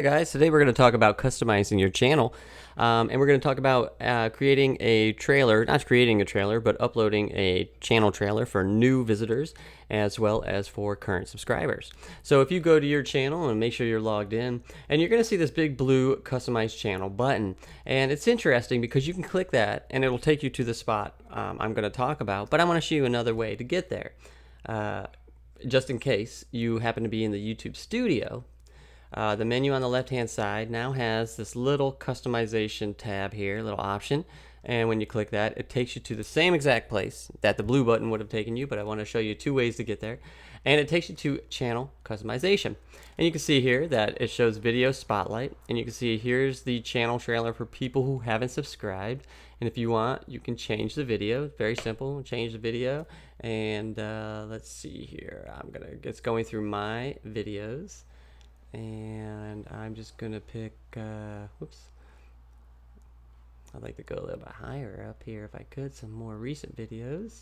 Hey guys, today we're going to talk about customizing your channel, and we're going to talk about creating a trailer, not creating a trailer, but uploading a channel trailer for new visitors as well as for current subscribers. So if you go to your channel and make sure you're logged in, and you're going to see this big blue customize channel button, and it's interesting because you can click that and it'll take you to the spot I'm going to talk about, but I want to show you another way to get there. Just in case you happen to be in the YouTube studio, the menu on the left hand side now has this little customization tab here, little option, and when you click that it takes you to the same exact place that the blue button would have taken you, but I want to show you two ways to get there, and it takes you to channel customization. And you can see here that it shows video spotlight, and you can see here's the channel trailer for people who haven't subscribed, and if you want you can change the video. Very simple, change the video, and let's see here, it's going through my videos. And I'm just gonna pick whoops, I'd like to go a little bit higher up here if I could, some more recent videos.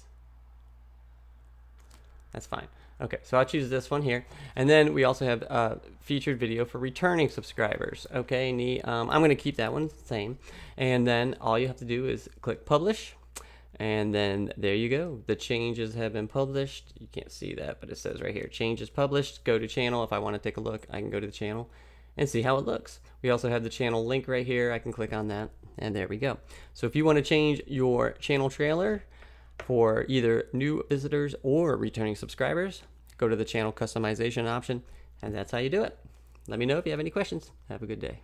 That's fine. Okay, so I'll choose this one here, and then we also have featured video for returning subscribers. Okay, neat. I'm gonna keep that one the same, and then all you have to do is click publish, and then there you go. The changes have been published. You can't see that, but it says right here, changes published. Go to channel. If I want to take a look, I can go to the channel and see how it looks. We also have the channel link right here. I can click on that, and there we go. So if you want to change your channel trailer for either new visitors or returning subscribers, go to the channel customization option, and that's how you do it. Let me know if you have any questions. Have a good day.